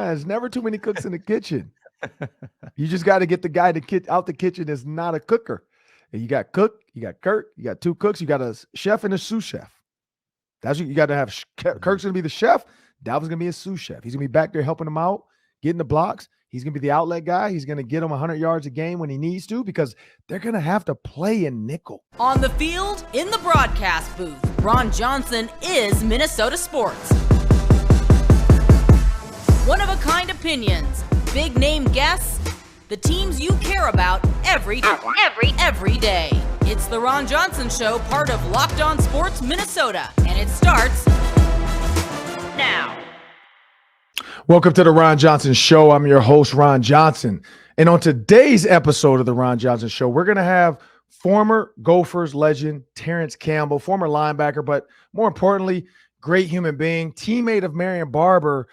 There's never too many cooks in the kitchen. You just got to get the guy out the kitchen that's not a cooker. And you got Cook, you got Kirk, you got two cooks, you got a chef and a sous chef. That's what you got to have. Kirk's going to be the chef. Dalvin's going to be a sous chef. He's going to be back there helping him out, getting the blocks. He's going to be the outlet guy. He's going to get him 100 yards a game when he needs to because they're going to have to play in nickel. On the field, in the broadcast booth, Ron Johnson is Minnesota sports. One-of-a-kind opinions, big-name guests, the teams you care about every day. It's the Ron Johnson Show, part of Locked On Sports Minnesota, and it starts now. Welcome to the Ron Johnson Show. I'm your host, Ron Johnson. And on today's episode of the Ron Johnson Show, we're going to have former Gophers legend Terrance Campbell, former linebacker, but more importantly, great human being, teammate of Marion Barber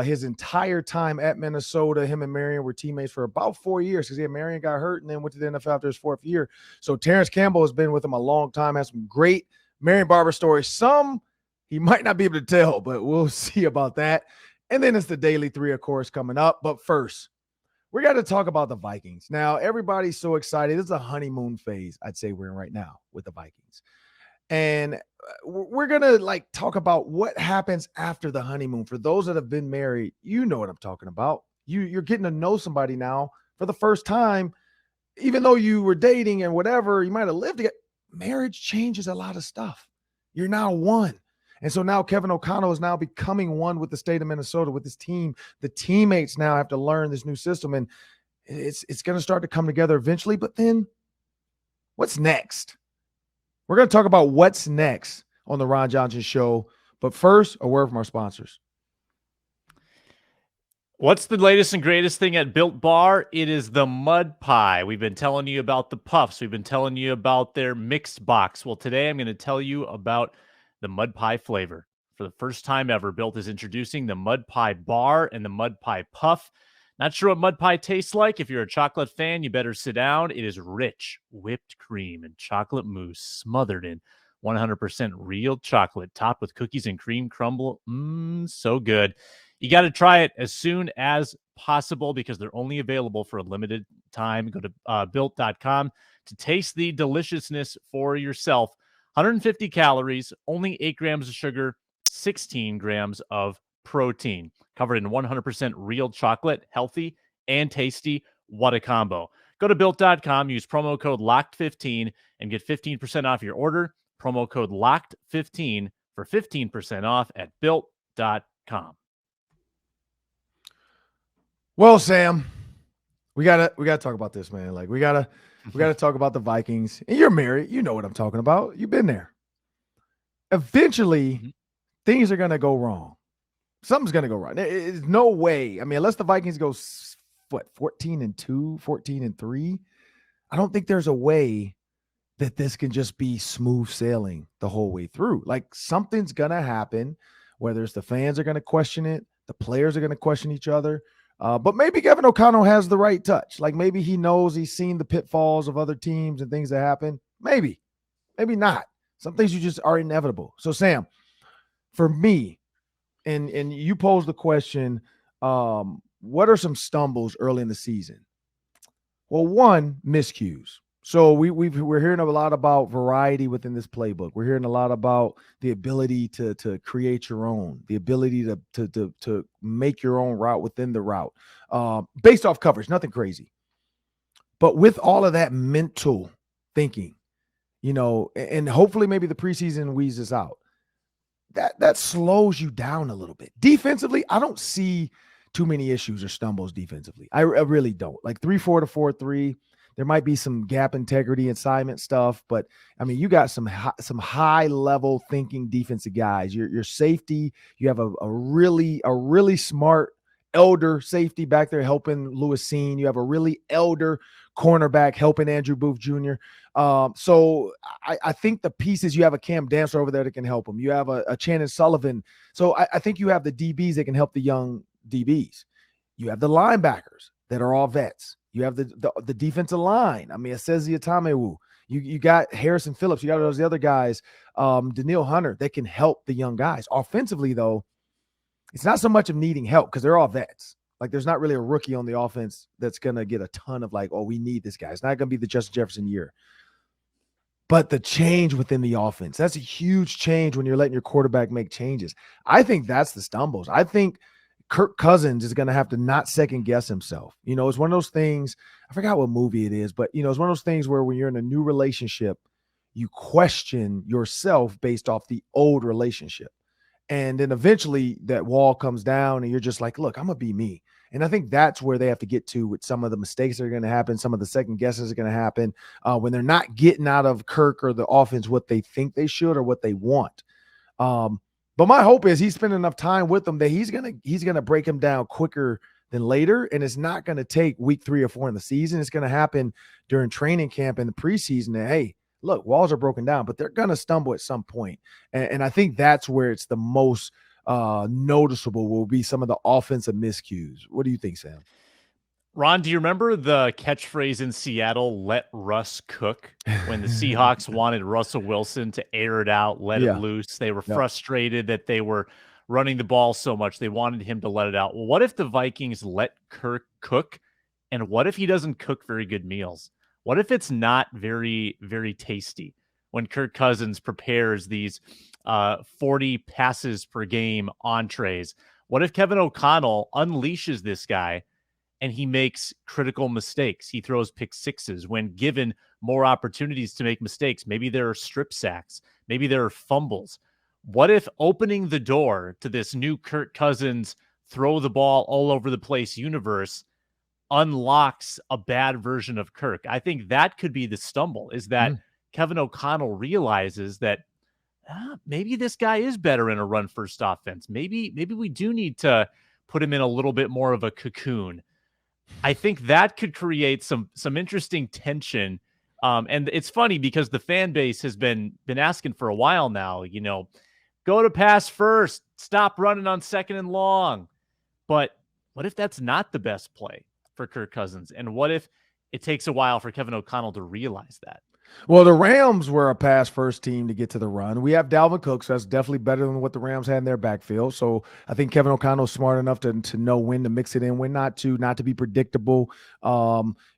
his entire time at Minnesota. Him and Marion were teammates for about 4 years because Marion got hurt and then went to the NFL after his fourth year. So Terrance Campbell has been with him a long time, has some great Marion Barber stories. Some he might not be able to tell, but we'll see about that. And then it's the Daily 3, of course, coming up. But first, we got to talk about the Vikings. Now, everybody's so excited. This is a honeymoon phase, I'd say we're in right now with the Vikings. And we're going to talk about what happens after the honeymoon. For those that have been married, you know what I'm talking about. You're getting to know somebody now for the first time. Even though you were dating and whatever, you might have lived together. Marriage changes a lot of stuff. You're now one. And so now Kevin O'Connell is now becoming one with the state of Minnesota, with his team. The teammates now have to learn this new system, and it's going to start to come together eventually. But then what's next? We're going to talk about what's next on the Ron Johnson Show. But first, a word from our sponsors. What's the latest and greatest thing at Built Bar? It is the Mud Pie. We've been telling you about the Puffs. We've been telling you about their mixed box. Well, today I'm going to tell you about the Mud Pie flavor. For the first time ever, Built is introducing the Mud Pie Bar and the Mud Pie Puff. Not sure what mud pie tastes like? If you're a chocolate fan, you better sit down. It is rich whipped cream and chocolate mousse smothered in 100% real chocolate, topped with cookies and cream crumble. So good. You got to try it as soon as possible because they're only available for a limited time. Go to built.com to taste the deliciousness for yourself. 150 calories, only 8 grams of sugar, 16 grams of protein. Covered in 100% real chocolate, healthy and tasty. What a combo. Go to built.com, use promo code LOCKED15 and get 15% off your order. Promo code LOCKED15 for 15% off at built.com. Well, Sam, we gotta talk about this, man. We gotta talk about the Vikings. And you're married. You know what I'm talking about. You've been there. Eventually, things are going to go wrong. Something's going to go wrong. There's no way. I mean, unless the Vikings go, 14-2, 14-3, I don't think there's a way that this can just be smooth sailing the whole way through. Something's going to happen, whether it's the fans are going to question it, the players are going to question each other. But maybe Kevin O'Connell has the right touch. Maybe he knows, he's seen the pitfalls of other teams and things that happen. Maybe not. Some things you just are inevitable. So, Sam, for me, and you posed the question, what are some stumbles early in the season? Well, one, miscues. So we're hearing a lot about variety within this playbook. We're hearing a lot about the ability to create your own, the ability to make your own route within the route, based off coverage, nothing crazy. But with all of that mental thinking, and hopefully maybe the preseason weeds us out, that slows you down a little bit. Defensively, I don't see too many issues or stumbles defensively. I really don't. 3-4 to 4-3. There might be some gap integrity, assignment stuff, but I mean, you got some high level thinking defensive guys. Your safety, you have a really smart elder safety back there helping Lewis Seen. You have a really elder cornerback helping Andrew Booth Jr. So I think the pieces, you have a Cam Dancer over there that can help him. You have a Channing Sullivan. So I think you have the DBs that can help the young DBs. You have the linebackers that are all vets. You have the defensive line. I mean, Asezi Atamewu. You got Harrison Phillips. You got those other guys, Daniil Hunter, that can help the young guys. Offensively, though, it's not so much of needing help because they're all vets. Like there's not really a rookie on the offense that's going to get a ton of like, oh, we need this guy. It's not going to be the Justin Jefferson year. But the change within the offense, that's a huge change when you're letting your quarterback make changes. I think that's the stumbles. I think Kirk Cousins is going to have to not second guess himself. You know, it's one of those things, I forgot what movie it is, but, you know, it's one of those things where when you're in a new relationship, you question yourself based off the old relationship. And then eventually that wall comes down and you're just like, look, I'm going to be me. And I think that's where they have to get to with some of the mistakes that are going to happen. Some of the second guesses are going to happen when they're not getting out of Kirk or the offense what they think they should or what they want. But my hope is he's spent enough time with them that he's gonna break him down quicker than later, and it's not going to take week 3 or 4 in the season. It's going to happen during training camp in the preseason. And hey, look, walls are broken down, but they're going to stumble at some point. And I think that's where it's the most noticeable will be some of the offensive miscues. What do you think, Sam? Ron, do you remember the catchphrase in Seattle, let Russ cook, when the Seahawks wanted Russell Wilson to air it out, let it loose? They were frustrated that they were running the ball so much. They wanted him to let it out. Well, what if the Vikings let Kirk cook? And what if he doesn't cook very good meals? What if it's not very, very tasty when Kirk Cousins prepares these 40 passes per game entrees? What if Kevin O'Connell unleashes this guy and he makes critical mistakes? He throws pick sixes when given more opportunities to make mistakes. Maybe there are strip sacks. Maybe there are fumbles. What if opening the door to this new Kirk Cousins throw the ball all over the place universe unlocks a bad version of Kirk? I think that could be the stumble, is that Kevin O'Connell realizes that maybe this guy is better in a run-first offense. Maybe we do need to put him in a little bit more of a cocoon. I think that could create some interesting tension. And it's funny because the fan base has been asking for a while now, you know, go to pass first, stop running on 2nd and long. But what if that's not the best play for Kirk Cousins? And what if it takes a while for Kevin O'Connell to realize that? Well, the Rams were a pass first team to get to the run. We have Dalvin Cook, so that's definitely better than what the Rams had in their backfield. So I think Kevin O'Connell's smart enough to know when to mix it in, when not to be predictable.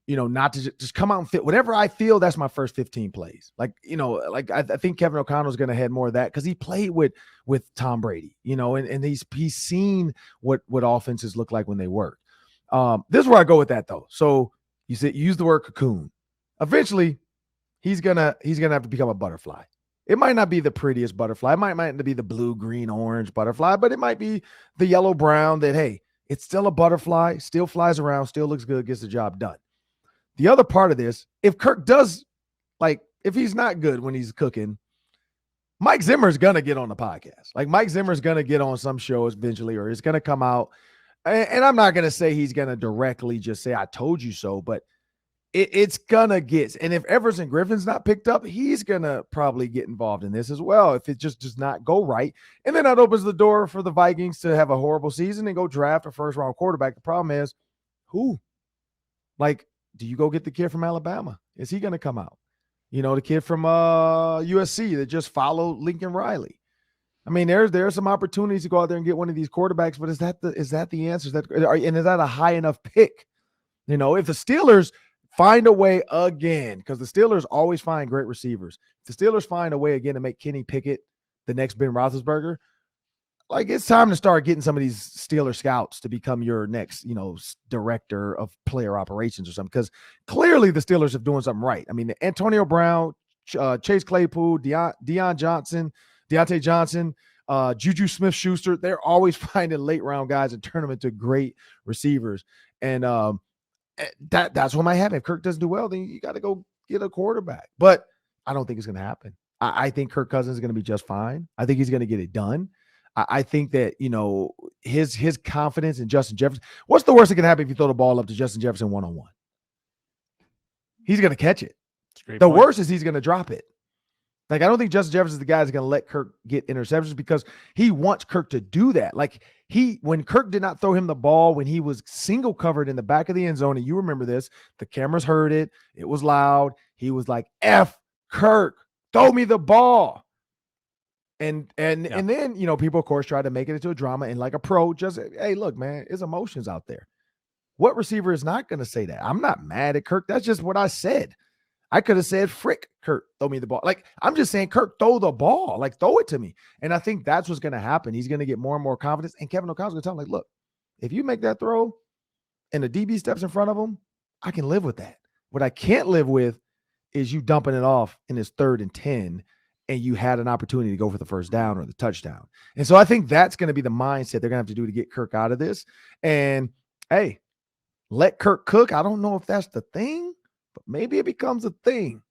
You know, not to just come out and fit whatever I feel. That's my first 15 plays. Like, you know, like I think Kevin O'Connell's going to head more of that because he played with Tom Brady, you know, and he's seen what offenses look like when they work. This is where I go with that though. So you use the word cocoon. Eventually, he's gonna have to become a butterfly. It might not be the prettiest butterfly. It might not be the blue, green, orange butterfly, but it might be the yellow, brown that, hey, it's still a butterfly, still flies around, still looks good, gets the job done. The other part of this, if Kirk does, like, if he's not good when he's cooking, Mike Zimmer's going to get on the podcast. Like, Mike Zimmer's going to get on some shows eventually, or he's going to come out. And I'm not going to say he's going to directly just say, I told you so, but it's gonna get, and if Everson Griffin's not picked up, he's gonna probably get involved in this as well if it just does not go right. And then that opens the door for the Vikings to have a horrible season and go draft a first-round quarterback. The problem is, who? Like, do you go get the kid from Alabama? Is he gonna come out? You know, the kid from USC that just followed Lincoln Riley. I mean, there's some opportunities to go out there and get one of these quarterbacks, but is that the answer? And is that a high enough pick? You know, if the Steelers find a way again, because the Steelers always find great receivers. If the Steelers find a way again to make Kenny Pickett the next Ben Roethlisberger, like, it's time to start getting some of these Steeler scouts to become your next, you know, director of player operations or something, because clearly the Steelers are doing something right. I mean, Antonio Brown, Chase Claypool, Deontay Johnson, Juju Smith-Schuster, they're always finding late round guys and turn them into great receivers. And that's what might happen. If Kirk doesn't do well, then you got to go get a quarterback. But I don't think it's going to happen. I think Kirk Cousins is going to be just fine. I think he's going to get it done. I think that, you know, his confidence in Justin Jefferson. What's the worst that can happen if you throw the ball up to Justin Jefferson one-on-one? He's going to catch it. The worst is he's going to drop it. Like, I don't think Justin Jefferson is the guy that's going to let Kirk get interceptions because he wants Kirk to do that. Like, when Kirk did not throw him the ball when he was single covered in the back of the end zone, and you remember this, the cameras heard it. It was loud. He was like, F Kirk, throw me the ball. And then, you know, people, of course, try to make it into a drama, and like a pro, just, hey, look, man, it's emotions out there. What receiver is not going to say that? I'm not mad at Kirk. That's just what I said. I could have said, frick, Kirk, throw me the ball. Like, I'm just saying, Kirk, throw the ball. Like, throw it to me. And I think that's what's going to happen. He's going to get more and more confidence. And Kevin O'Connell's going to tell him, like, look, if you make that throw and the DB steps in front of him, I can live with that. What I can't live with is you dumping it off in his 3rd and 10 and you had an opportunity to go for the first down or the touchdown. And so I think that's going to be the mindset they're going to have to do to get Kirk out of this. And, hey, let Kirk cook. I don't know if that's the thing, but maybe it becomes a thing.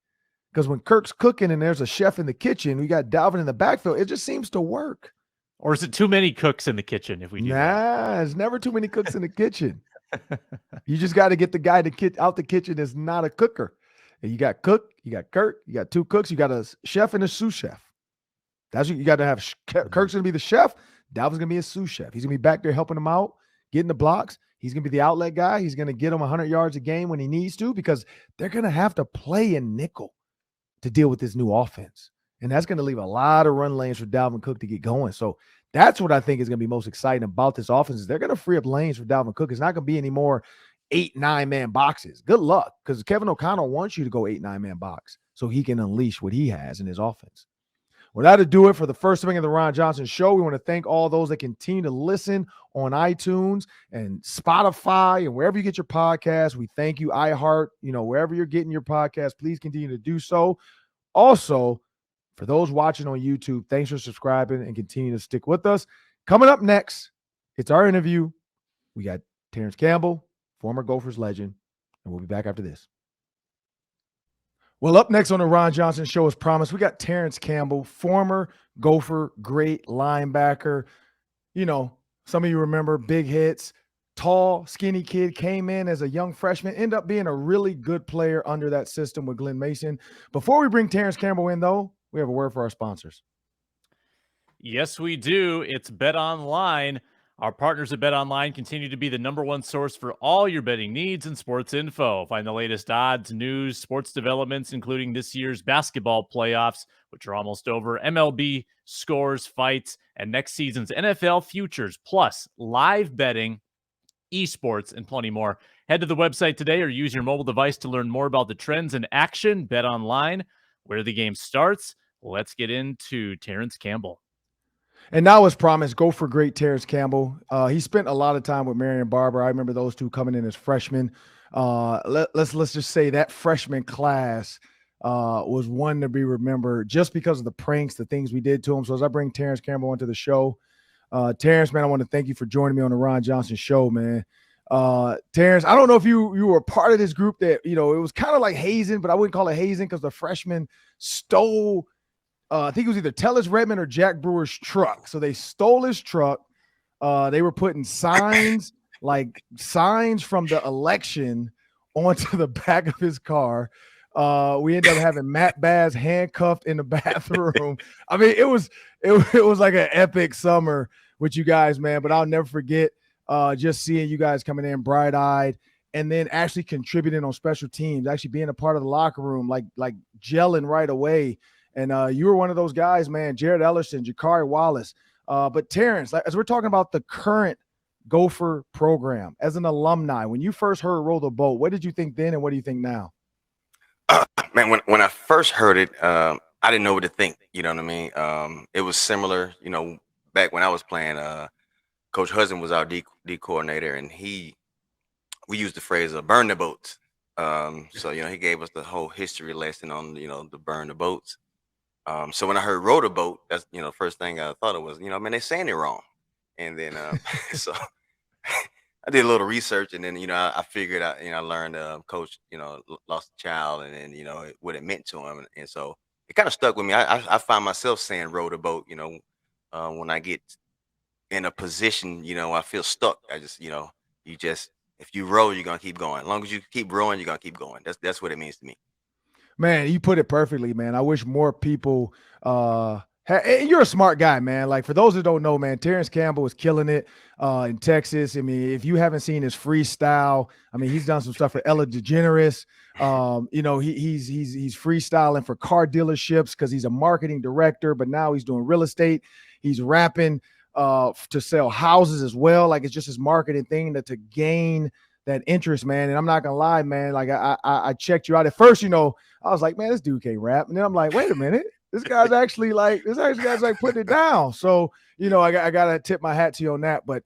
Because when Kirk's cooking and there's a chef in the kitchen, we got Dalvin in the backfield, it just seems to work. Or is it too many cooks in the kitchen if we do that? There's never too many cooks in the kitchen. You just got to get the guy out the kitchen that's not a cooker. And you got Cook, you got Kirk, you got 2 cooks, you got a chef and a sous chef. That's what you got to have. Kirk's going to be the chef. Dalvin's going to be a sous chef. He's going to be back there helping him out, getting the blocks. He's going to be the outlet guy. He's going to get him 100 yards a game when he needs to, because they're going to have to play in nickel to deal with this new offense. And that's going to leave a lot of run lanes for Dalvin Cook to get going. So that's what I think is going to be most exciting about this offense, is they're going to free up lanes for Dalvin Cook. It's not going to be any more 8-9 man boxes. Good luck, because Kevin O'Connell wants you to go 8-9 man box so he can unleash what he has in his offense. Well, that'll do it for the first swing of the Ron Johnson Show. We want to thank all those that continue to listen on iTunes and Spotify and wherever you get your podcasts. We thank you, iHeart, wherever you're getting your podcast, please continue to do so. Also, for those watching on YouTube, thanks for subscribing and continue to stick with us. Coming up next, it's our interview. We got Terrance Campbell, former Gophers legend, and we'll be back after this. Well, up next on the Ron Johnson Show, as promised, we got Terrance Campbell, former Gopher, great linebacker. Some of you remember big hits, tall, skinny kid, came in as a young freshman, ended up being a really good player under that system with Glenn Mason. Before we bring Terrance Campbell in, though, we have a word for our sponsors. Yes, we do. It's Bet Online. Our partners at Bet Online continue to be the #1 source for all your betting needs and sports info. Find the latest odds, news, sports developments, including this year's basketball playoffs, which are almost over, MLB scores, fights, and next season's NFL futures, plus live betting, esports, and plenty more. Head to the website today or use your mobile device to learn more about the trends in action. Bet Online, where the game starts. Let's get into Terrance Campbell. And now, as promised, go for great Terrance Campbell. He spent a lot of time with Marion Barber. I remember those two coming in as freshmen. Let's just say that freshman class was one to be remembered just because of the pranks, the things we did to him. So as I bring Terrance Campbell into the show, Terrance, man, I want to thank you for joining me on the Ron Johnson Show, man. Terrance, I don't know if you were part of this group that, it was kind of like hazing, but I wouldn't call it hazing because the freshmen stole I think it was either Tellus Redmond or Jack Brewer's truck. So they stole his truck. They were putting signs from the election onto the back of his car. We ended up having Matt Baz handcuffed in the bathroom. I mean, it was like an epic summer with you guys, man. But I'll never forget just seeing you guys coming in bright-eyed and then actually contributing on special teams, actually being a part of the locker room, like gelling right away. And you were one of those guys, man. Jared Ellerson, Jakari Wallace. But Terrance, as we're talking about the current Gopher program, as an alumni, when you first heard Roll the Boat, what did you think then and what do you think now? Man, when I first heard it, I didn't know what to think. You know what I mean? It was similar, back when I was playing. Coach Hudson was our D coordinator, and we used the phrase burn the boats. So, he gave us the whole history lesson on, the burn the boats. So when I heard row the boat, that's, first thing I thought it was, man, they're saying it wrong. And then, so I did a little research, and then, I figured out, I learned, Coach, lost a child, and then, what it meant to him. And so it kind of stuck with me. I find myself saying row the boat, when I get in a position, I feel stuck. I just, if you row, you're going to keep going. As long as you keep rowing, you're going to keep going. That's what it means to me. Man, you put it perfectly, man. I wish more people you're a smart guy, man. Like, for those that don't know, man, Terrance Campbell is killing it in Texas. I mean, if you haven't seen his freestyle, I mean, he's done some stuff for Ella DeGeneres. He's freestyling for car dealerships because he's a marketing director, but now he's doing real estate. He's rapping to sell houses as well. Like, it's just his marketing thing to gain that interest, man. And I'm not gonna lie, man. Like I checked you out at first. I was like, man, this dude can't rap. And then I'm like, wait a minute, this guy's actually like putting it down. So I gotta tip my hat to you on that. But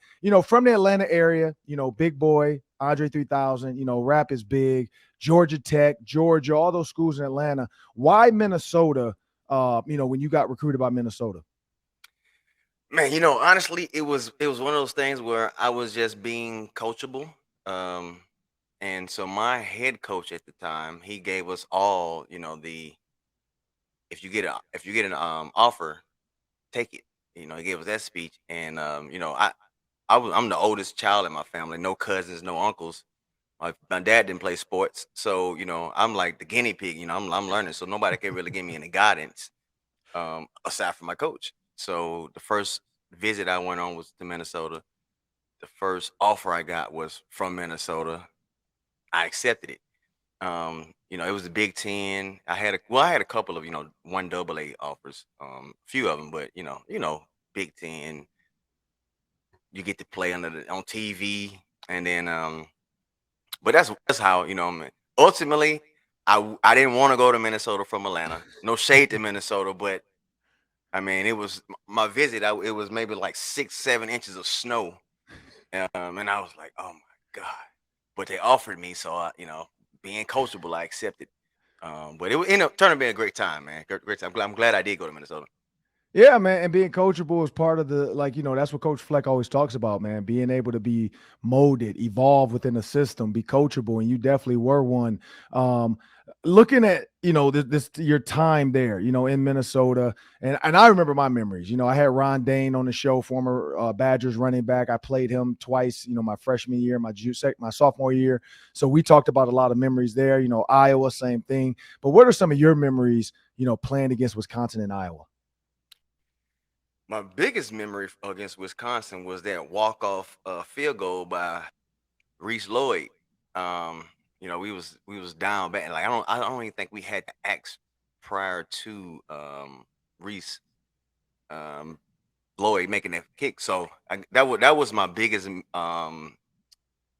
from the Atlanta area, Big Boy, Andre 3000, rap is big. Georgia Tech, Georgia, all those schools in Atlanta. Why Minnesota? When you got recruited by Minnesota. Man, honestly, it was one of those things where I was just being coachable. And so my head coach at the time, he gave us all, if you get an offer, take it. He gave us that speech. And I'm the oldest child in my family, no cousins, no uncles. My dad didn't play sports, so I'm like the guinea pig. I'm learning, so nobody can really give me any guidance aside from my coach. So the first visit I went on was to Minnesota. The first offer I got was from Minnesota. I accepted it. It was the Big Ten. I had a couple of 1AA offers, few of them, but Big Ten. You get to play on TV, and then but that's how ultimately I didn't want to go to Minnesota from Atlanta. No shade to Minnesota, but I mean, it was my visit. It was maybe like 6-7 inches of snow, and I was like, oh my god! But they offered me, so being coachable, I accepted. But it ended up turning to be a great time, man. Great time. I'm glad I did go to Minnesota. Yeah, man, and being coachable is part of that's what Coach Fleck always talks about, man. Being able to be molded, evolve within the system, be coachable, and you definitely were one. Looking at this your time there, in Minnesota, and I remember my memories. I had Ron Dane on the show, former Badgers running back. I played him twice, my freshman year, my sophomore year. So we talked about a lot of memories there. Iowa, same thing. But what are some of your memories, playing against Wisconsin and Iowa? My biggest memory against Wisconsin was that walk-off field goal by Reese Lloyd. We was down bad. Like I don't even think we had the axe prior to Reese Lloyd making that kick. So that was my biggest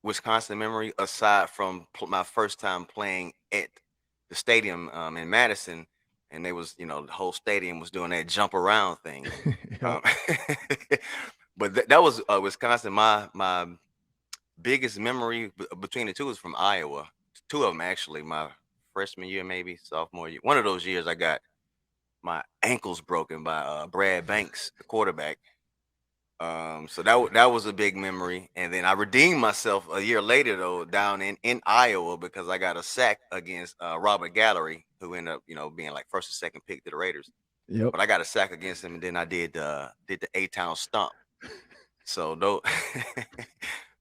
Wisconsin memory, aside from my first time playing at the stadium in Madison. And they was, the whole stadium was doing that jump around thing. Um, but that was Wisconsin. My biggest memory between the two is from Iowa. Two of them actually. My freshman year, maybe sophomore year. One of those years, I got my ankles broken by Brad Banks, the quarterback. So that was a big memory. And then I redeemed myself a year later though down in Iowa, because I got a sack against Robert Gallery, who ended up being like first or second pick to the Raiders. Yep. But I got a sack against him, and then I did the A-Town stomp. So those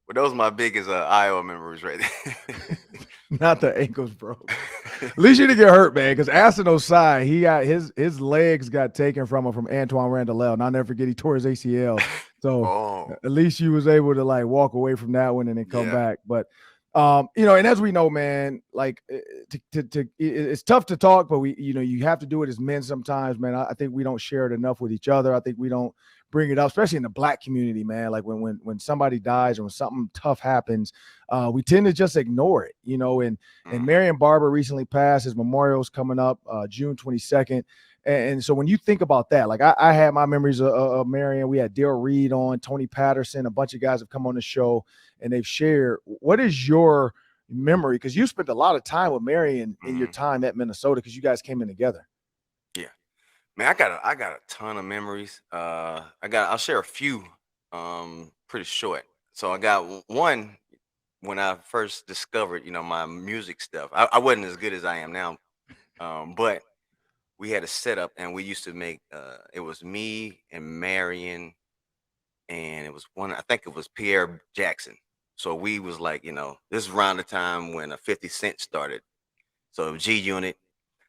but those are my biggest Iowa memories right there. Not the ankles broke. At least you didn't get hurt, man, because Aston Osai, he got his legs got taken from him from Antoine Randall. And I'll never forget, he tore his ACL. So at least you was able to like walk away from that one and then come back. But and as we know, man, like it's tough to talk, but you have to do it as men sometimes, man. I think we don't share it enough with each other. I think we don't bring it up, especially in the Black community, man. Like when somebody dies or when something tough happens, we tend to just ignore it, and Marion Barber recently passed. His memorial's coming up June 22nd. And so when you think about that, like I had my memories of Marion. We had Dale Reed on, Tony Patterson, a bunch of guys have come on the show and they've shared. What is your memory? Because you spent a lot of time with Marion in your time at Minnesota, because you guys came in together. Yeah, man, I got a ton of memories. I'll share a few, pretty short. So I got one when I first discovered, my music stuff. I wasn't as good as I am now, but we had a setup, and we used to make. It was me and Marion, and it was I think it was Pierre Jackson. So we was like, this is around the time when 50 Cent started. So G Unit.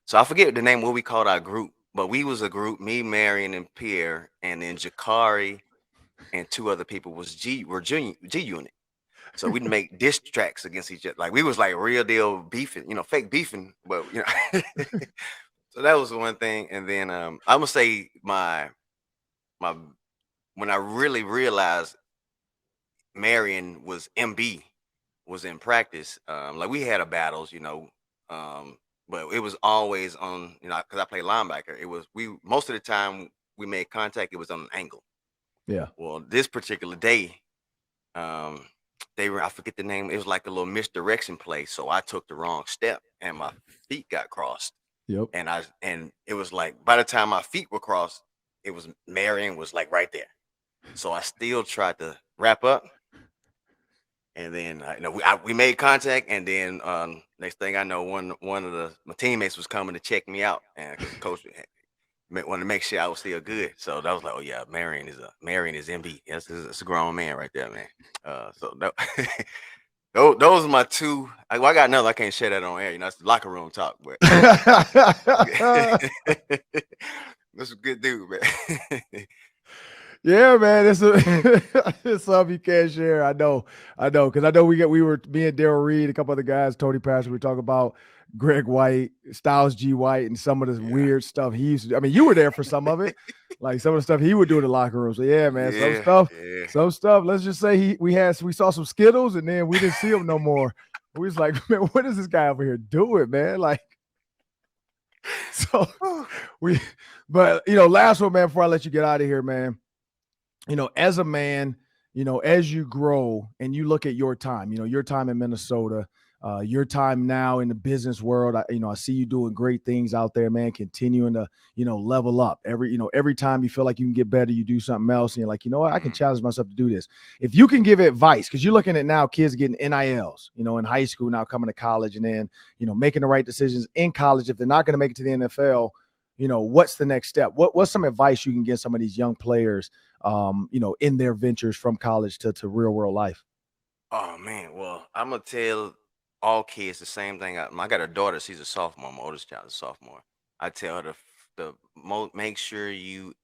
So I forget the name, what we called our group, but we was a group, me, Marion, and Pierre, and then Jakari and two other people were G Unit. So we'd make diss tracks against each other. Like we was like real deal beefing, fake beefing, but So that was one thing. And then I'm gonna say my when I really realized Marion was MB was in practice, like we had a battles, but it was always on, because I play linebacker. It was most of the time we made contact. It was on an angle. Yeah. Well, this particular day, I forget the name. It was like a little misdirection play, so I took the wrong step and my feet got crossed. Yep. And it was like by the time my feet were crossed, it was Marion was like right there. So I still tried to wrap up, and then we made contact, and then next thing I know, one of my teammates was coming to check me out, and coach wanted to make sure I was still good. So that was like, oh yeah, Marion is MB. Yes, it's a grown man right there, man. So that, those are my two. I got another. I can't share that on air. It's the locker room talk, but that's a good dude, man. Yeah, man, it's something you can't share. I know, because I know we were me and Daryl Reed, a couple other guys, Tony Pastor, we talk about Greg White, Styles G. White, and some of this weird stuff he used to do. I mean, you were there for some of it, like some of the stuff he would do in the locker room. So yeah, man, some stuff. Let's just say we saw some Skittles, and then we didn't see him no more. We was like, man, what is this guy over here doing, man? Like, so but last one, man, before I let you get out of here, man. As a man, as you grow and you look at your time, your time in Minnesota, your time now in the business world, I see you doing great things out there, man, continuing to, level up every time you feel like you can get better, you do something else and you're like, what, I can challenge myself to do this. If you can give advice, because you're looking at now kids getting NILs, in high school, now coming to college and then, making the right decisions in college. If they're not going to make it to the NFL, what's the next step? What's some advice you can give some of these young players, in their ventures from college to real world life? Oh man, well, I'm gonna tell all kids the same thing. I got a daughter; she's a sophomore. My oldest child is a sophomore. I tell her make sure you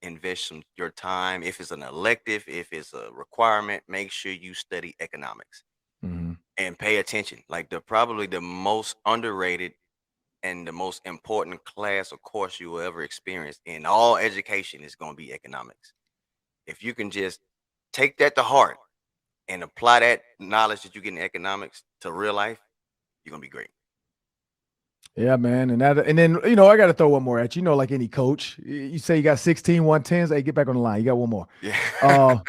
invest your time. If it's an elective, if it's a requirement, make sure you study economics and pay attention. Like probably the most underrated and the most important class or course you will ever experience in all education is going to be economics. If you can just take that to heart and apply that knowledge that you get in economics to real life, you're going to be great. Yeah, man. And then, I got to throw one more at you. Like any coach, you say you got 16 110s. Hey, get back on the line. You got one more. Yeah.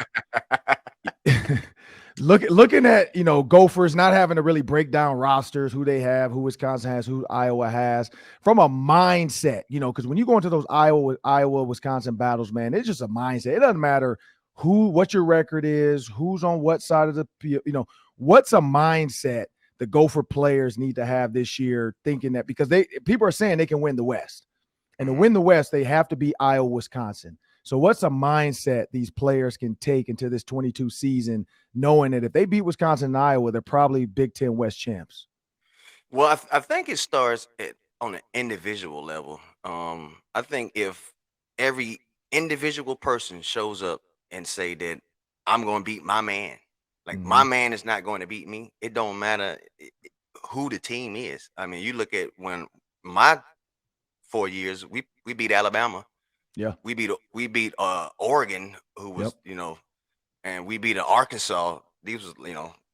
Looking at, Gophers not having to really break down rosters, who they have, who Wisconsin has, who Iowa has, from a mindset, because when you go into those Iowa, Wisconsin battles, man, it's just a mindset. It doesn't matter what your record is, who's on what side of the, what's a mindset the Gopher players need to have this year, thinking that because people are saying they can win the West. And to win the West, they have to beat Iowa, Wisconsin. So what's a mindset these players can take into this 22 season, knowing that if they beat Wisconsin and Iowa, they're probably Big Ten West champs? Well, I think it starts on an individual level. I think if every individual person shows up and say that I'm going to beat my man, like my man is not going to beat me, it don't matter who the team is. I mean, you look at when my 4 years, we beat Alabama. Yeah, we beat Oregon, who was and we beat Arkansas. These was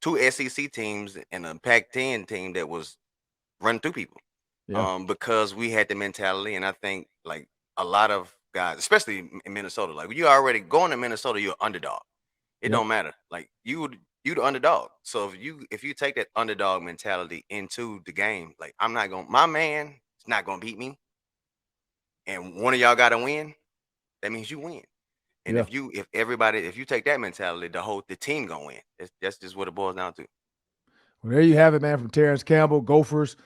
two SEC teams and a Pac-10 team that was running through people. Yeah. Because we had the mentality, and I think like a lot of guys, especially in Minnesota, like you already going to Minnesota, you're underdog. It don't matter. Like you the underdog. So if you take that underdog mentality into the game, like my man is not gonna beat me. And one of y'all got to win, that means you win. And if you take that mentality, the team gonna win. That's just what it boils down to. Well, there you have it, man. From Terrance Campbell, Gophers.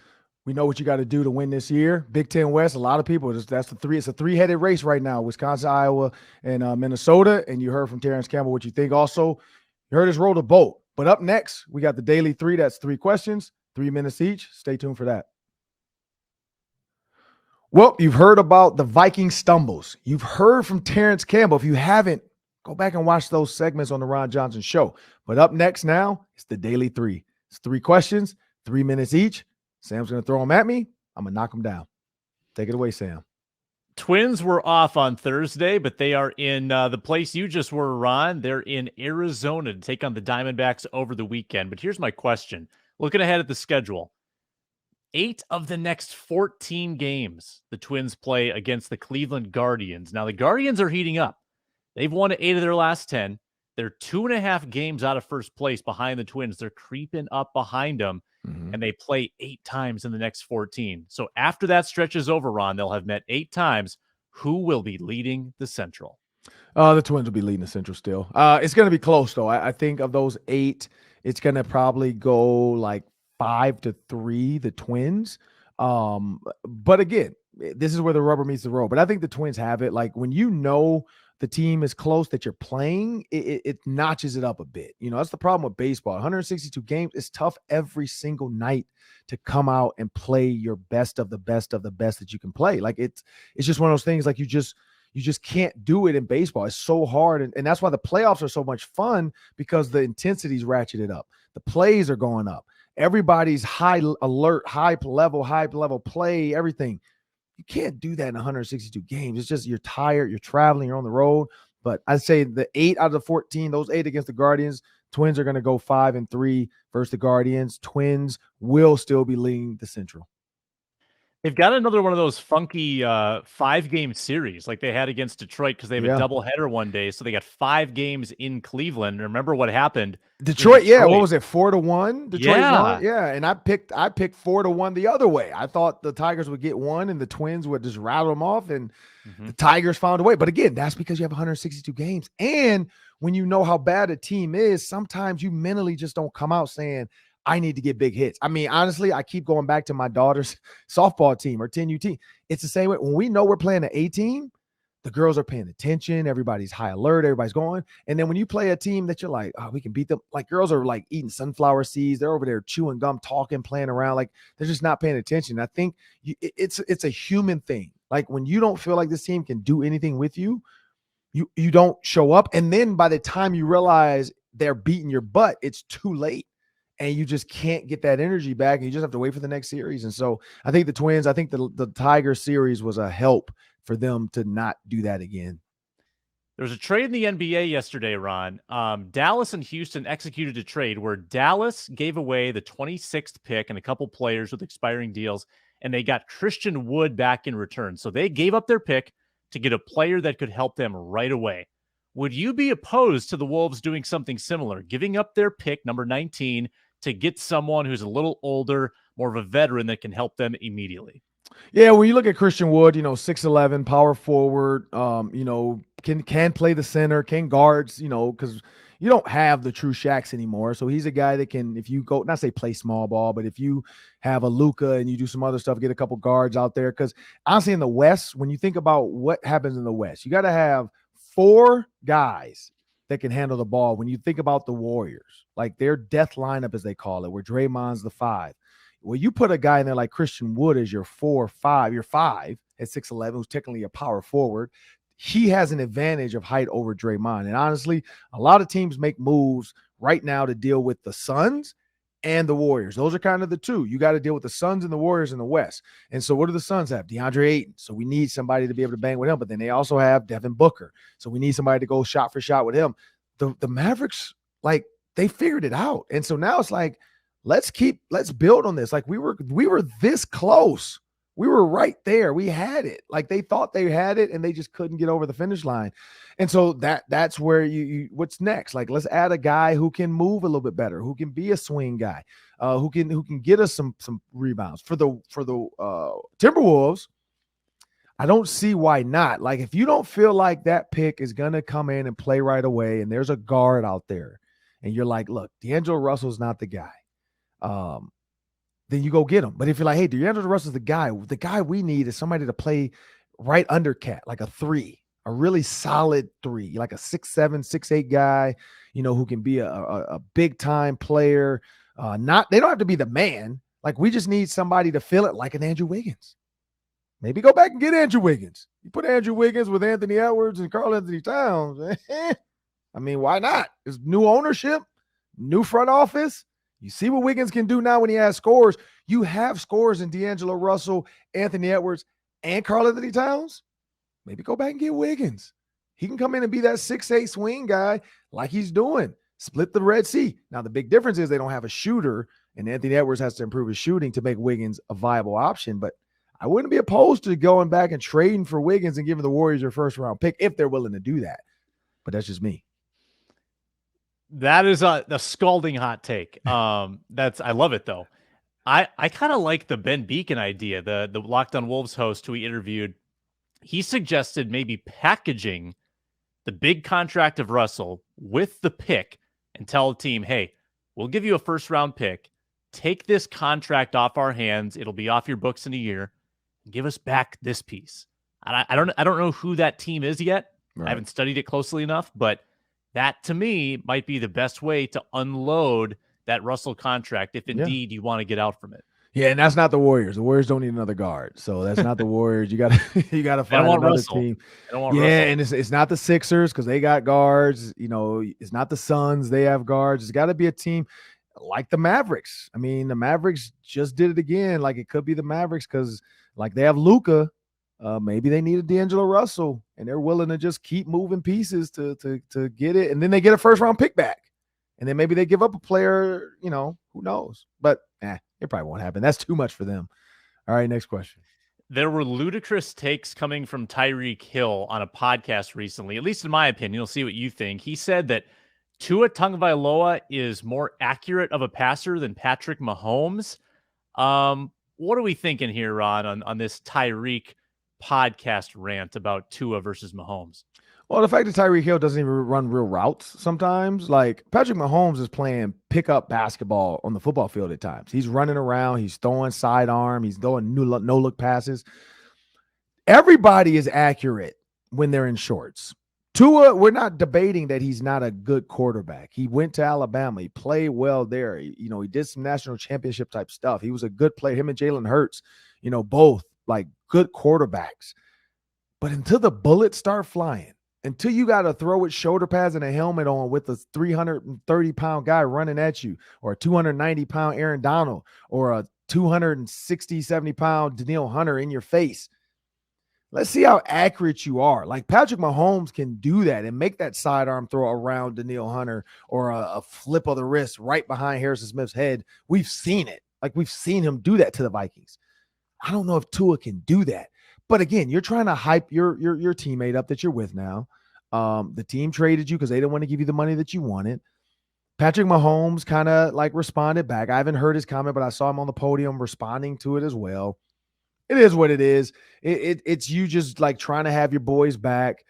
We know what you got to do to win this year. Big Ten West. A lot of people. It's a three-headed race right now. Wisconsin, Iowa, and Minnesota. And you heard from Terrance Campbell what you think. Also, you heard us roll the boat. But up next, we got the Daily 3. That's 3 questions, 3 minutes each. Stay tuned for that. Well, you've heard about the Viking stumbles. You've heard from Terrance Campbell. If you haven't, go back and watch those segments on the Ron Johnson Show. But up next now, it's the Daily 3. It's 3 questions, 3 minutes each. Sam's going to throw them at me. I'm going to knock them down. Take it away, Sam. Twins were off on Thursday, but they are in the place you just were, Ron. They're in Arizona to take on the Diamondbacks over the weekend. But here's my question. Looking ahead at the schedule, 8 of the next 14 games the Twins play against the Cleveland Guardians. Now, the Guardians are heating up. They've won 8 of their last 10. They're 2.5 games out of first place behind the Twins. They're creeping up behind them. And they play 8 times in the next 14. So after that stretch is over, Ron, they'll have met 8 times. Who will be leading the Central? The Twins will be leading the Central still. It's going to be close, though. I think of those 8, it's going to probably go like 5-3, the Twins. But again, this is where the rubber meets the road. But I think the Twins have it. Like when you know the team is close that you're playing, it notches it up a bit. That's the problem with baseball. 162 games, it's tough every single night to come out and play your best of the best of the best that you can play. Like it's just one of those things, like you just can't do it in baseball. It's so hard. And that's why the playoffs are so much fun, because the intensity's ratcheted up. The plays are going up. Everybody's high alert, high level play, everything. You can't do that in 162 games. It's just you're tired, you're traveling, you're on the road. But I'd say the 8 out of the 14, those 8 against the Guardians, Twins are going to go 5-3 versus the Guardians. Twins will still be leading the Central. They've got another one of those funky 5-game series like they had against Detroit, because they have a doubleheader one day. So they got 5 games in Cleveland. And remember what happened? Detroit, yeah. What was it? 4-1? Detroit won? Yeah. And I picked 4-1 the other way. I thought the Tigers would get one and the Twins would just rattle them off, and the Tigers found a way. But again, that's because you have 162 games. And when you know how bad a team is, sometimes you mentally just don't come out saying, I need to get big hits. I mean, honestly, I keep going back to my daughter's softball team or 10U team. It's the same way. When we know we're playing an A team, the girls are paying attention. Everybody's high alert. Everybody's going. And then when you play a team that you're like, oh, we can beat them. Like girls are like eating sunflower seeds. They're over there chewing gum, talking, playing around. Like they're just not paying attention. I think it's a human thing. Like when you don't feel like this team can do anything with you, you don't show up. And then by the time you realize they're beating your butt, it's too late. And you just can't get that energy back. And you just have to wait for the next series. And so I think the Twins, I think the Tiger series was a help for them to not do that again. There was a trade in the NBA yesterday, Ron. Dallas and Houston executed a trade where Dallas gave away the 26th pick and a couple players with expiring deals, and they got Christian Wood back in return. So they gave up their pick to get a player that could help them right away. Would you be opposed to the Wolves doing something similar, giving up their pick, number 19, to get someone who's a little older, more of a veteran that can help them immediately? Yeah, when you look at Christian Wood, 6'11", power forward, can play the center, can guards, because you don't have the true Shaqs anymore. So he's a guy that can, if you go, not say play small ball, but if you have a Luka and you do some other stuff, get a couple guards out there. Because honestly, in the West, when you think about what happens in the West, you got to have 4 guys that can handle the ball. When you think about the Warriors, like their death lineup, as they call it, where Draymond's the 5. Well, you put a guy in there like Christian Wood as your 4-5, your 5 at 6'11", who's technically a power forward. He has an advantage of height over Draymond. And honestly, a lot of teams make moves right now to deal with the Suns and the Warriors. Those are kind of the two. You got to deal with the Suns and the Warriors in the West. And so what do the Suns have? DeAndre Ayton. So we need somebody to be able to bang with him. But then they also have Devin Booker. So we need somebody to go shot for shot with him. The Mavericks, like, they figured it out. And so now it's like, let's build on this. Like we were this close. We were right there. We had it. Like they thought they had it and they just couldn't get over the finish line. And so that's where you what's next? Like, let's add a guy who can move a little bit better, who can be a swing guy, who can get us some rebounds. For the Timberwolves, I don't see why not. Like if you don't feel like that pick is going to come in and play right away and there's a guard out there and you're like, look, D'Angelo Russell's not the guy. Then you go get him. But if you're like, hey, D'Angelo Russell's the guy we need is somebody to play right under Cat, like a 3, a really solid 3, like a 6'7", 6'8" guy, who can be a big time player. They don't have to be the man. Like we just need somebody to fill it like an Andrew Wiggins. Maybe go back and get Andrew Wiggins. You put Andrew Wiggins with Anthony Edwards and karl-Anthony Towns. I mean, why not? It's new ownership, new front office. You see what Wiggins can do now when he has scores. You have scores in D'Angelo Russell, Anthony Edwards, and karl-Anthony Towns. maybe go back and get Wiggins. He can come in and be that 6'8" swing guy like he's doing. Split the Red Sea. Now, the big difference is they don't have a shooter, and Anthony Edwards has to improve his shooting to make Wiggins a viable option. But I wouldn't be opposed to going back and trading for Wiggins and giving the Warriors their first-round pick if they're willing to do that. But that's just me. That is the scalding hot take. I love it though. I kind of like the Ben Beacon idea, the Locked On Wolves host who we interviewed. He suggested maybe packaging the big contract of Russell with the pick and tell the team, hey, we'll give you a first round pick. Take this contract off our hands. It'll be off your books in a year. Give us back this piece. And I don't know who that team is yet. Right. I haven't studied it closely enough, but that to me might be the best way to unload that Russell contract if indeed you want to get out from it. Yeah, and that's not the Warriors. The Warriors don't need another guard, so that's not the Warriors. You got to find another team. And it's not the Sixers because they got guards. It's not the Suns. They have guards. It's got to be a team like the Mavericks. I mean, the Mavericks just did it again. Like it could be the Mavericks because like they have Luka. Maybe they need a D'Angelo Russell, and they're willing to just keep moving pieces to get it, and then they get a first round pick back, and then maybe they give up a player. Who knows? But it probably won't happen. That's too much for them. All right, next question. There were ludicrous takes coming from Tyreek Hill on a podcast recently, at least in my opinion. You'll see what you think. He said that Tua Tagovailoa is more accurate of a passer than Patrick Mahomes. What are we thinking here, Ron, on this Tyreek podcast rant about Tua versus Mahomes? Well, the fact that Tyreek Hill doesn't even run real routes sometimes, like Patrick Mahomes is playing pickup basketball on the football field at times. He's running around, he's throwing sidearm, he's throwing no-look passes. Everybody is accurate when they're in shorts. Tua, we're not debating that he's not a good quarterback. He went to Alabama. He played well there. He did some national championship type stuff. He was a good player. Him and Jalen Hurts, both like good quarterbacks. But until the bullets start flying, until you got to throw with shoulder pads and a helmet on with a 330-pound guy running at you, or a 290-pound Aaron Donald, or a 260, 70-pound Danielle Hunter in your face, let's see how accurate you are. Like Patrick Mahomes can do that and make that sidearm throw around Danielle Hunter or a flip of the wrist right behind Harrison Smith's head. We've seen it. Like we've seen him do that to the Vikings. I don't know if Tua can do that. But again, you're trying to hype your teammate up that you're with now. The team traded you because they didn't want to give you the money that you wanted. Patrick Mahomes kind of like responded back. I haven't heard his comment, but I saw him on the podium responding to it as well. It is what it is. It's you just like trying to have your boys back.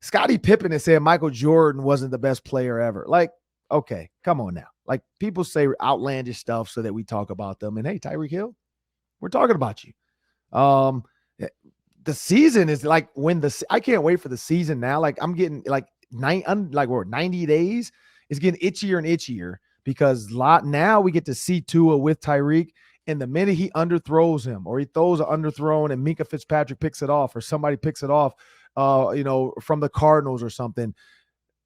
Scottie Pippen has said Michael Jordan wasn't the best player ever. Like, okay, come on now. Like people say outlandish stuff so that we talk about them. And hey, Tyreek Hill, we're talking about you. The season is like I can't wait for the season now. Like I'm getting like 90 days. It's getting itchier and itchier because now we get to see Tua with Tyreek. And the minute he underthrows him or he throws an underthrown and Minka Fitzpatrick picks it off or somebody picks it off, from the Cardinals or something,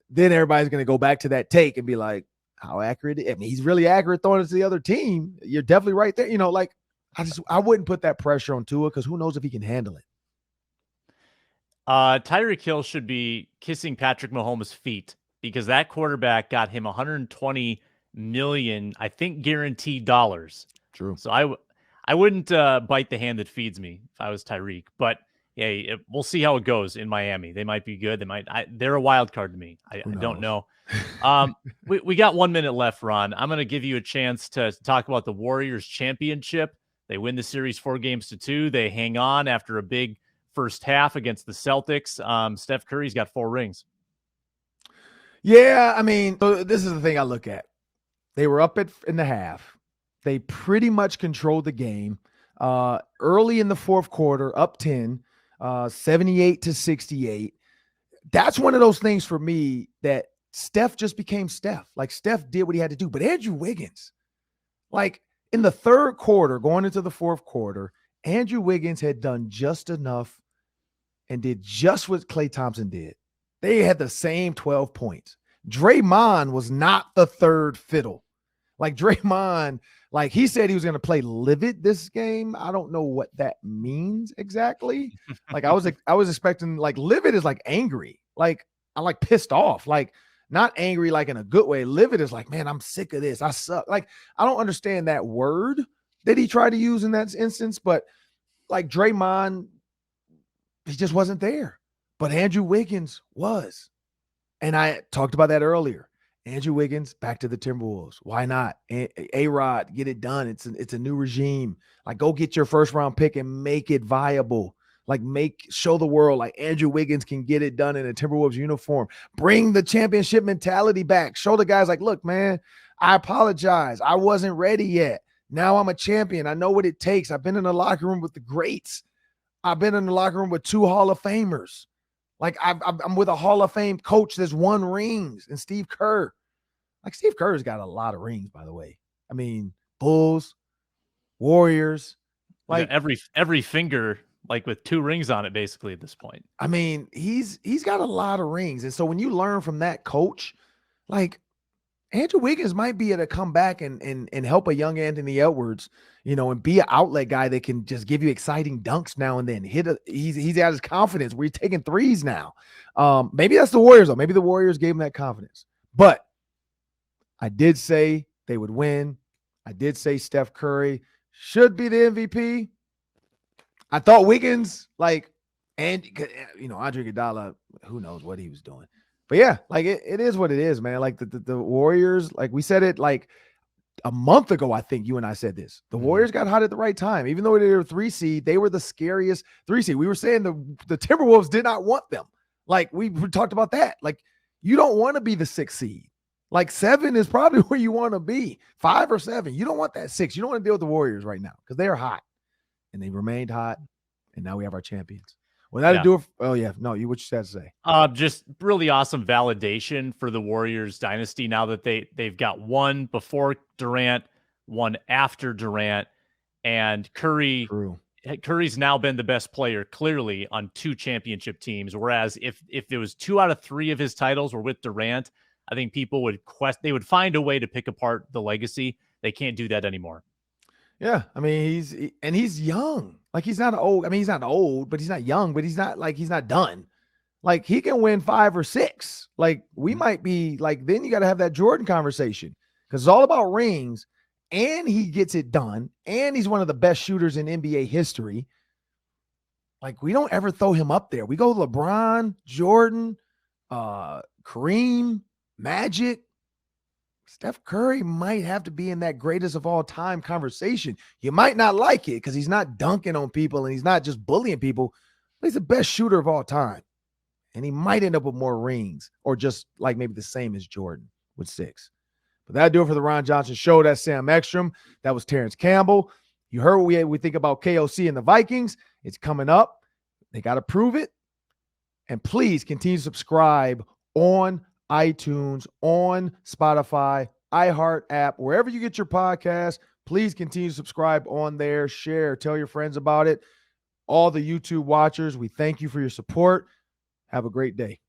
then everybody's going to go back to that take and be like, how accurate? I mean, he's really accurate throwing it to the other team. You're definitely right there. I wouldn't put that pressure on Tua because who knows if he can handle it. Tyreek Hill should be kissing Patrick Mahomes' feet because that quarterback got him $120 million, I think, guaranteed dollars. True. So I wouldn't bite the hand that feeds me if I was Tyreek. But yeah, we'll see how it goes in Miami. They might be good. They're a wild card to me. I don't know. We got 1 minute left, Ron. I'm going to give you a chance to talk about the Warriors championship. They win the series 4-2. They hang on after a big first half against the Celtics. Steph Curry's got 4 rings. Yeah, I mean, so this is the thing I look at. They were up in the half. They pretty much controlled the game. Early in the fourth quarter, up 10, 78-68. That's one of those things for me that Steph just became Steph. Like Steph did what he had to do. But Andrew Wiggins, like in the third quarter, going into the fourth quarter, Andrew Wiggins had done just enough and did just what Klay Thompson did. They had the same 12 points. Draymond was not the third fiddle. Like Draymond, like he said he was going to play livid this game. I don't know what that means exactly. Like I was expecting like livid is like angry. Like I like pissed off. Like not angry like in a good way. Livid is like, man, I'm sick of this. I suck. Like I don't understand that word that he tried to use in that instance, but like Draymond, he just wasn't there. But Andrew Wiggins was. And I talked about that earlier. Andrew Wiggins back to the Timberwolves. Why not? A-Rod, get it done. It's a new regime. Like go get your first round pick and make it viable. Like show the world like Andrew Wiggins can get it done in a Timberwolves uniform. Bring the championship mentality back. Show the guys like, look, man, I apologize. I wasn't ready yet. Now I'm a champion. I know what it takes. I've been in the locker room with the greats. I've been in the locker room with 2 Hall of Famers. Like I'm with a Hall of Fame coach that's won rings, and Steve Kerr. Like Steve Kerr's got a lot of rings, by the way. I mean, Bulls, Warriors, like every finger, like with 2 rings on it, basically at this point. I mean, he's got a lot of rings, and so when you learn from that coach, like Andrew Wiggins might be able to come back and help a young Anthony Edwards, and be an outlet guy that can just give you exciting dunks now and then. He's got his confidence where he's taking threes now. Maybe that's the Warriors, though. Maybe the Warriors gave him that confidence. But I did say they would win. I did say Steph Curry should be the MVP. I thought Wiggins, Andre Iguodala, who knows what he was doing. But yeah, like it is what it is, man. Like the Warriors, like we said it like a month ago, I think you and I said this. The Warriors got hot at the right time. Even though they were 3 seed, they were the scariest 3 seed. We were saying the Timberwolves did not want them. Like we talked about that. Like you don't want to be the 6 seed. Like 7 is probably where you want to be. 5 or 7. You don't want that 6. You don't want to deal with the Warriors right now because they are hot. And they remained hot. And now we have our champions. Well, that'll do it. Oh, yeah. No, what you had to say. Just really awesome validation for the Warriors dynasty now that they've got one before Durant, one after Durant, and Curry. True. Curry's now been the best player clearly on 2 championship teams. Whereas if it was 2 out of 3 of his titles were with Durant, I think people would they would find a way to pick apart the legacy. They can't do that anymore. Yeah, I mean he's young. Like he's not old. I mean he's not old, but he's not young. But he's not done. Like he can win 5 or 6. Like we might be like then you got to have that Jordan conversation because it's all about rings, and he gets it done, and he's one of the best shooters in NBA history. Like we don't ever throw him up there. We go LeBron, Jordan, Kareem, Magic. Steph Curry might have to be in that greatest of all time conversation. You might not like it because he's not dunking on people and he's not just bullying people, but he's the best shooter of all time. And he might end up with more rings or just like maybe the same as Jordan with 6. But that'll do it for the Ron Johnson Show. That's Sam Ekstrom. That was Terrance Campbell. You heard what we think about KOC and the Vikings. It's coming up. They got to prove it. And please continue to subscribe on iTunes, on Spotify, iHeart app, wherever you get your podcast. Please continue to subscribe on there, share, tell your friends about it. All the YouTube watchers, we thank you for your support. Have a great day.